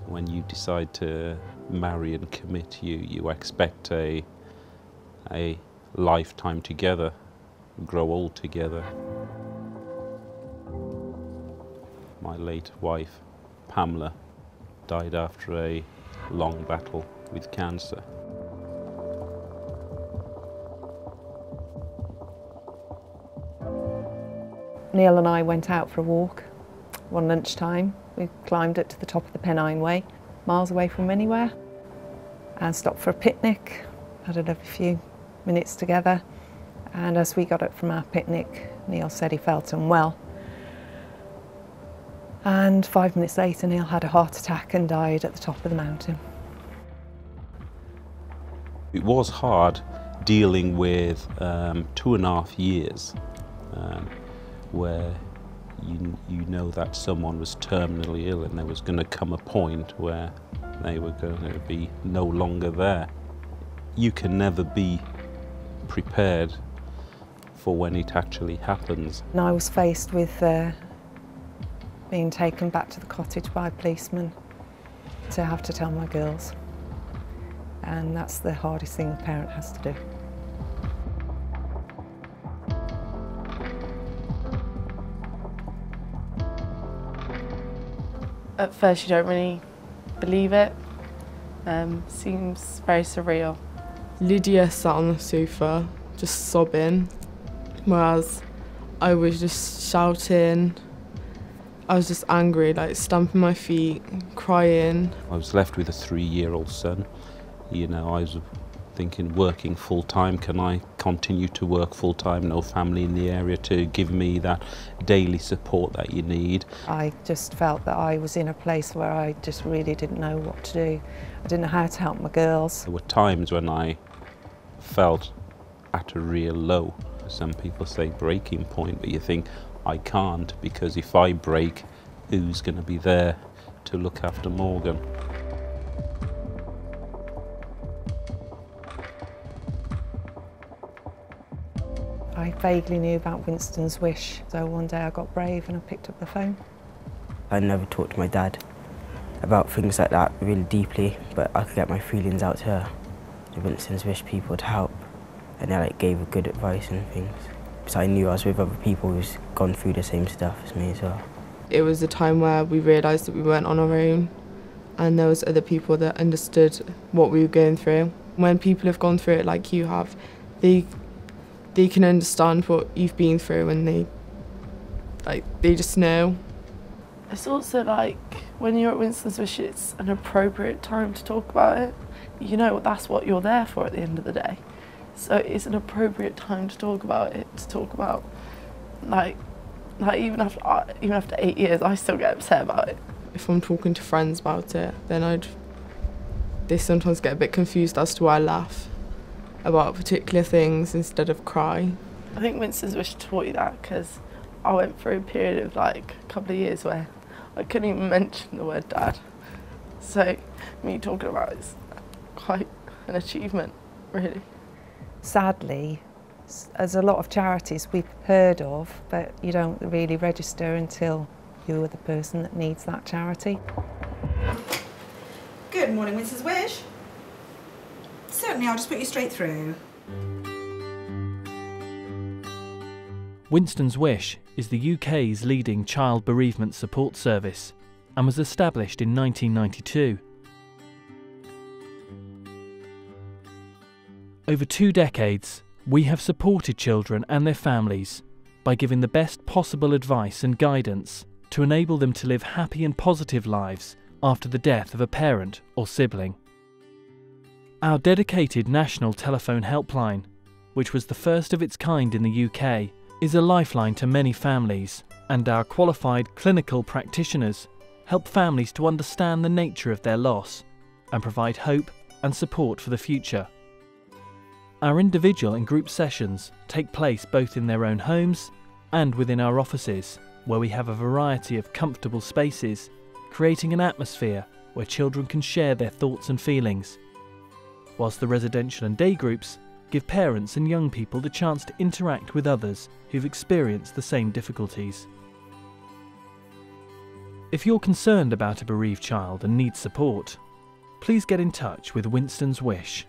When you decide to marry and commit, you expect a lifetime together, grow old together. My late wife, Pamela, died after a long battle with cancer. Neil and I went out for a walk one lunchtime. We climbed up to the top of the Pennine Way, miles away from anywhere, and stopped for a picnic. Had a lovely few minutes together, and as we got up from our picnic, Neil said he felt unwell. And 5 minutes later, Neil had a heart attack and died at the top of the mountain. It was hard dealing with 2.5 years where you know that someone was terminally ill and there was going to come a point where they were going to be no longer there. You can never be prepared for when it actually happens. And I was faced with being taken back to the cottage by a policeman to have to tell my girls. And that's the hardest thing a parent has to do. At first you don't really believe it. Seems very surreal. Lydia sat on the sofa just sobbing, whereas I was just shouting. I was just angry, like stamping my feet, crying. I was left with a 3-year-old son. You know, I was thinking, working full-time, can I continue to work full-time? No family in the area to give me that daily support that you need. I just felt that I was in a place where I just really didn't know what to do. I didn't know how to help my girls. There were times when I felt at a real low. Some people say breaking point, but you think, I can't, because if I break, who's going to be there to look after Morgan? I vaguely knew about Winston's wish, so one day I got brave and I picked up the phone. I never talked to my dad about things like that really deeply, but I could get my feelings out to her. The Winston's wish people to help, and they gave her good advice and things. So I knew I was with other people who's gone through the same stuff as me as well. It was a time where we realised that we weren't on our own, and there was other people that understood what we were going through. When people have gone through it like you have, they can understand what you've been through, and they just know. It's also like when you're at Winston's Wish, it's an appropriate time to talk about it. You know that's what you're there for at the end of the day. So it's an appropriate time to talk about it, to talk about like even after 8 years, I still get upset about it. If I'm talking to friends about it, then they sometimes get a bit confused as to why I laugh about particular things instead of cry. I think Winston's Wish taught you that, because I went through a period of a couple of years where I couldn't even mention the word dad. So me talking about it is quite an achievement, really. Sadly, there's a lot of charities we've heard of, but you don't really register until you're the person that needs that charity. Good morning, Winston's Wish. Certainly, I'll just put you straight through. Winston's Wish is the UK's leading child bereavement support service and was established in 1992. Over 2 decades, we have supported children and their families by giving the best possible advice and guidance to enable them to live happy and positive lives after the death of a parent or sibling. Our dedicated national telephone helpline, which was the first of its kind in the UK, is a lifeline to many families, and our qualified clinical practitioners help families to understand the nature of their loss and provide hope and support for the future. Our individual and group sessions take place both in their own homes and within our offices, where we have a variety of comfortable spaces, creating an atmosphere where children can share their thoughts and feelings, whilst the residential and day groups give parents and young people the chance to interact with others who've experienced the same difficulties. If you're concerned about a bereaved child and need support, please get in touch with Winston's Wish.